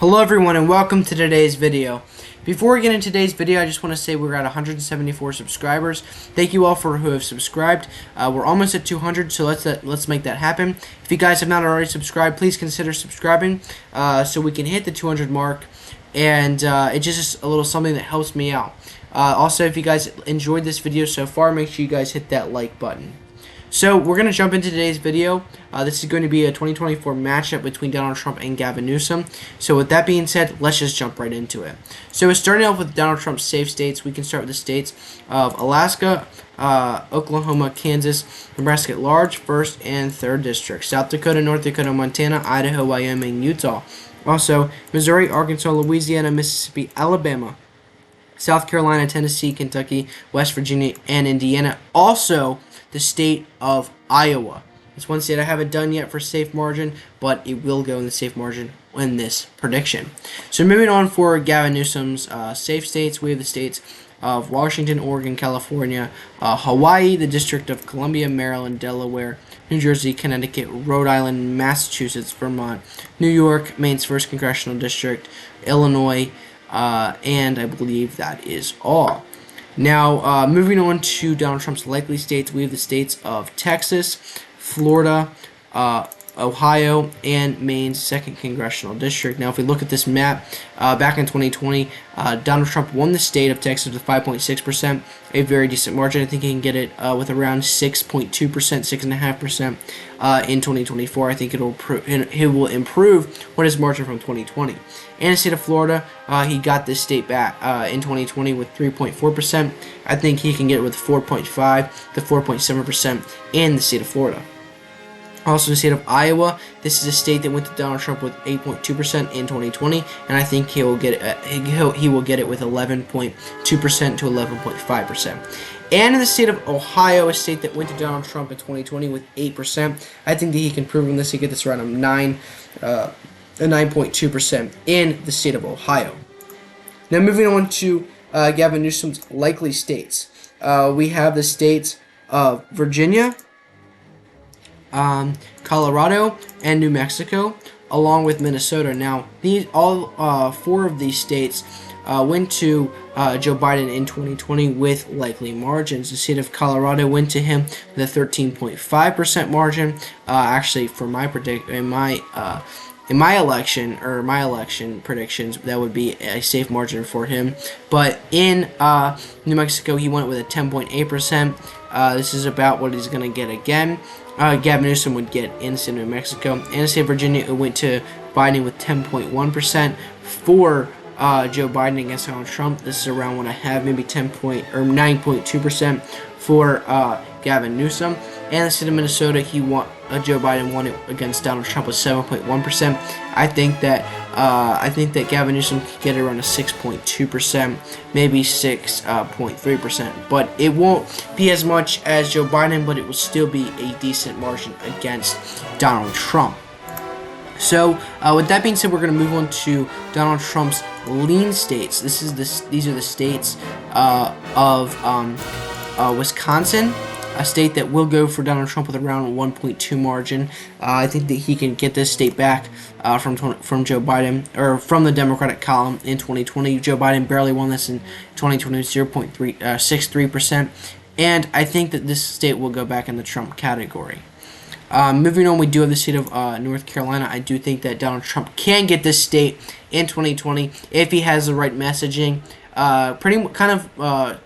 Hello everyone and welcome to today's video. Before we get into today's video, I just want to say we're at 174 subscribers. Thank you all for who have subscribed. We're almost at 200, so let's make that happen. If you guys have not already subscribed, please consider subscribing so we can hit the 200 mark. And it's just a little something that helps me out. Also, if you guys enjoyed this video so far, make sure you guys hit that like button. So we're going to jump into today's video. This is going to be a 2024 matchup between Donald Trump and Gavin Newsom. So with that being said, let's just jump right into it. So starting off with Donald Trump's safe states, we can start with the states of Alaska, Oklahoma, Kansas, Nebraska at large, 1st and 3rd districts, South Dakota, North Dakota, Montana, Idaho, Wyoming, Utah. Also, Missouri, Arkansas, Louisiana, Mississippi, Alabama, South Carolina, Tennessee, Kentucky, West Virginia, and Indiana. Also, the state of Iowa. It's one state I haven't done yet for safe margin, but it will go in the safe margin in this prediction. So moving on for Gavin Newsom's safe states, we have the states of Washington, Oregon, California, Hawaii, the District of Columbia, Maryland, Delaware, New Jersey, Connecticut, Rhode Island, Massachusetts, Vermont, New York, Maine's 1st Congressional District, Illinois, and I believe that is all. Now, moving on to Donald Trump's likely states, we have the states of Texas, Florida, Ohio, and Maine's 2nd Congressional District. Now, if we look at this map, back in 2020, Donald Trump won the state of Texas with 5.6%, a very decent margin. I think he can get it with around 6.2%, 6.5% in 2024. I think it will improve what his margin from 2020. And the state of Florida, he got this state back in 2020 with 3.4%. I think he can get it with 4.5 to 4.7% in the state of Florida. Also, the state of Iowa. This is a state that went to Donald Trump with 8.2% in 2020, and I think he will get it. He will get it with 11.2% to 11.5%. And in the state of Ohio, a state that went to Donald Trump in 2020 with 8%, I think that he can prove on this. He get this around a 9.2% in the state of Ohio. Now, moving on to Gavin Newsom's likely states, we have the states of Virginia, Colorado, and New Mexico, along with Minnesota. Now, all 4 of these states went to Joe Biden in 2020 with likely margins. The state of Colorado went to him with a 13.5% margin. Actually, for in my election predictions, that would be a safe margin for him. But in New Mexico, he went with a 10.8%. This is about what he's going to get again. Gavin Newsom would get in the state of New Mexico. And the state of Virginia, it went to Biden with 10.1% for Joe Biden against Donald Trump. This is around what I have, maybe 9.2% for Gavin Newsom. And the state of Minnesota, Joe Biden won it against Donald Trump with 7.1%. I think that Gavin Newsom could get it around a 6.2%, maybe 6.3%. But it won't be as much as Joe Biden, but it will still be a decent margin against Donald Trump. So, with that being said, we're going to move on to Donald Trump's lean states. These are the states of Wisconsin, a state that will go for Donald Trump with around 1.2 margin. I think that he can get this state back from Joe Biden, or from the Democratic column in 2020. Joe Biden barely won this in 2020 with 0.63%, and I think that this state will go back in the Trump category. Moving on, we do have the state of North Carolina. I do think that Donald Trump can get this state in 2020 if he has the right messaging.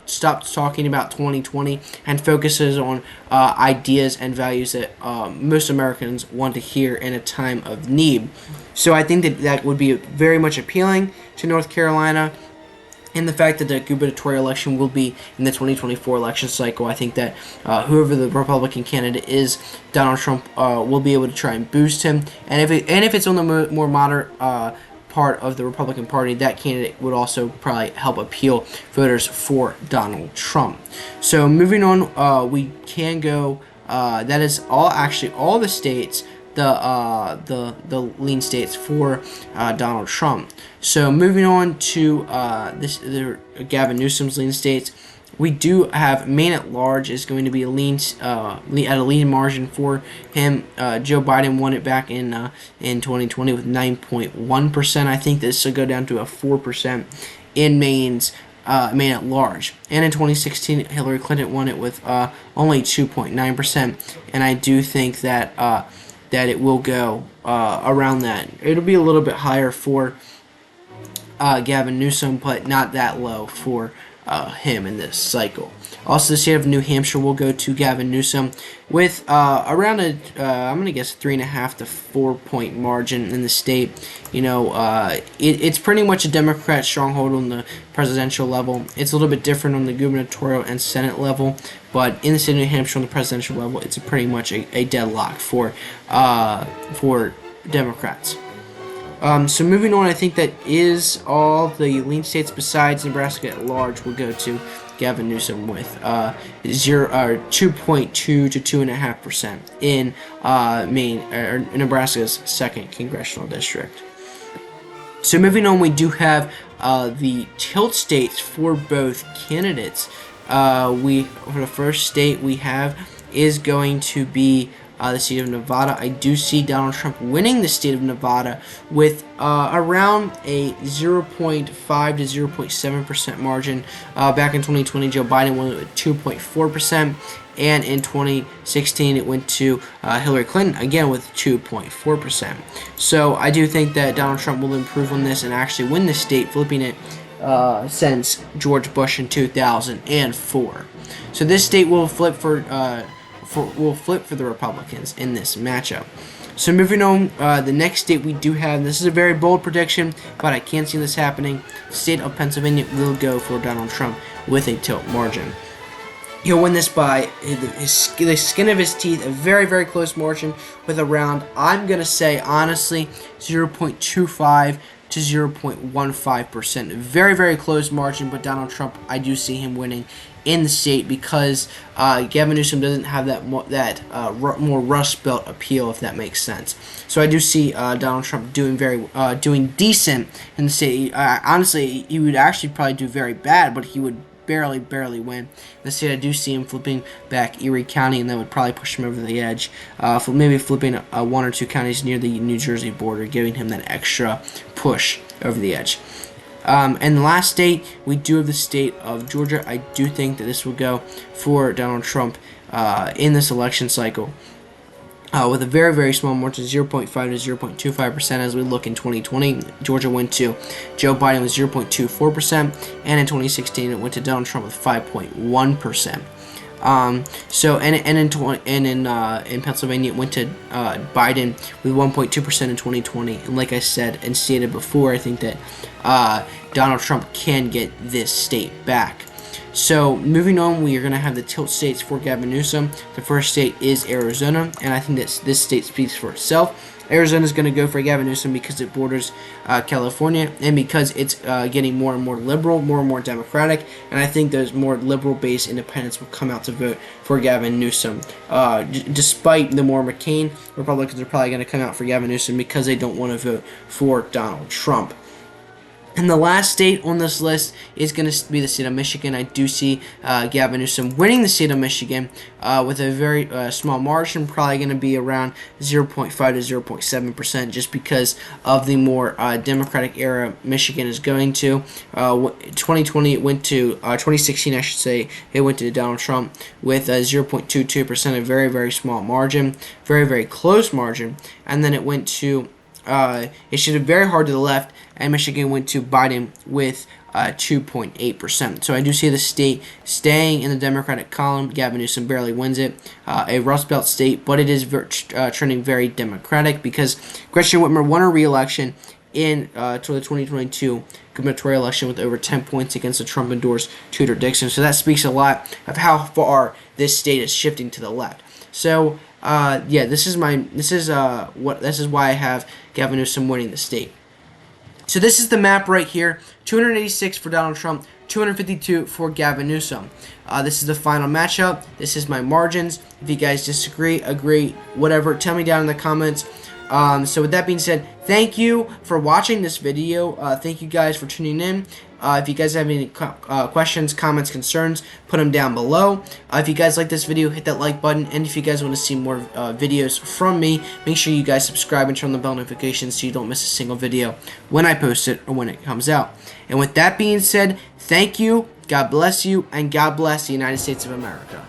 Stops talking about 2020 and focuses on ideas and values that most Americans want to hear in a time of need. So I think that would be very much appealing to North Carolina. And the fact that the gubernatorial election will be in the 2024 election cycle, I think that whoever the Republican candidate is, Donald Trump will be able to try and boost him. And if it's on the more moderate part of the Republican Party, that candidate would also probably help appeal voters for Donald Trump. So moving on, we can go. That is all the states, the lean states for Donald Trump. So moving on to Gavin Newsom's lean states. We do have Maine at large is going to be at a lean margin for him. Joe Biden won it back in 2020 with 9.1%. I think this will go down to a 4% in Maine at large. And in 2016, Hillary Clinton won it with only 2.9%. And I do think that it will go around that. It'll be a little bit higher for Gavin Newsom, but not that low for him in this cycle. Also, the state of New Hampshire will go to Gavin Newsom with around I'm going to guess 3.5 to 4 point margin in the state. It's pretty much a Democrat stronghold on the presidential level. It's a little bit different on the gubernatorial and Senate level, but in the state of New Hampshire on the presidential level, it's pretty much a deadlock for Democrats. So moving on, I think that is all the lean states besides Nebraska at large will go to Gavin Newsom with 2.2 to 2.5% in Nebraska's 2nd congressional district. So moving on, we do have the tilt states for both candidates. For the first state we have is going to be the state of Nevada. I do see Donald Trump winning the state of Nevada with around a 0.5 to 0.7% margin. Back in 2020, Joe Biden won it with 2.4%, and in 2016, it went to Hillary Clinton again with 2.4%. So I do think that Donald Trump will improve on this and actually win the state, flipping it since George Bush in 2004. So this state will flip for the Republicans in this matchup. So moving on, the next state we do have, this is a very bold prediction, but I can't see this happening. The state of Pennsylvania will go for Donald Trump with a tilt margin. He'll win this by the skin of his teeth, a very, very close margin with around, I'm going to say, honestly, 0.25 to 0.15%. Very, very close margin, but Donald Trump, I do see him winning in the state because Gavin Newsom doesn't have that more Rust Belt appeal, if that makes sense. So I do see Donald Trump doing decent in the state. Honestly, he would actually probably do very bad, but he would barely win. In the state, I do see him flipping back Erie County, and that would probably push him over the edge. Maybe flipping one or two counties near the New Jersey border, giving him that extra push over the edge. And the last state, we do have the state of Georgia. I do think that this will go for Donald Trump in this election cycle with a very, very small margin, 0.5 to 0.25% as we look in 2020. Georgia went to Joe Biden with 0.24%, and in 2016 it went to Donald Trump with 5.1%. In Pennsylvania, it went to Biden with 1.2% in 2020. And like I said and stated before, I think that Donald Trump can get this state back. So moving on, we are going to have the tilt states for Gavin Newsom. The first state is Arizona, and I think that this state speaks for itself. Arizona is going to go for Gavin Newsom because it borders California, and because it's getting more and more liberal, more and more Democratic, and I think those more liberal-based independents will come out to vote for Gavin Newsom. Despite the more McCain, Republicans are probably going to come out for Gavin Newsom because they don't want to vote for Donald Trump. And the last state on this list is going to be the state of Michigan. I do see Gavin Newsom winning the state of Michigan with a very small margin, probably going to be around 0.5 to 0.7%, just because of the more Democratic era Michigan is going to. 2020, it went to 2016, I should say, it went to Donald Trump with 0.22%, a very, very small margin, very, very close margin, and then it went to it should have very hard to the left, and Michigan went to Biden with 2.8%. So I do see the state staying in the Democratic column. Gavin Newsom barely wins it. A Rust Belt state, but it is trending very Democratic because Gretchen Whitmer won her re-election in the 2022 gubernatorial election with over 10 points against the Trump-endorsed Tudor Dixon. So that speaks a lot of how far this state is shifting to the left. So this is why I have Gavin Newsom winning the state. So this is the map right here: 286 for Donald Trump, 252 for Gavin Newsom. This is the final matchup. This is my margins. If you guys disagree, agree, whatever, tell me down in the comments. So with that being said, thank you for watching this video. Thank you guys for tuning in. If you guys have any questions, comments, concerns, put them down below. If you guys like this video, hit that like button. And if you guys want to see more videos from me, make sure you guys subscribe and turn on the bell notifications so you don't miss a single video when I post it or when it comes out. And with that being said, thank you, God bless you, and God bless the United States of America.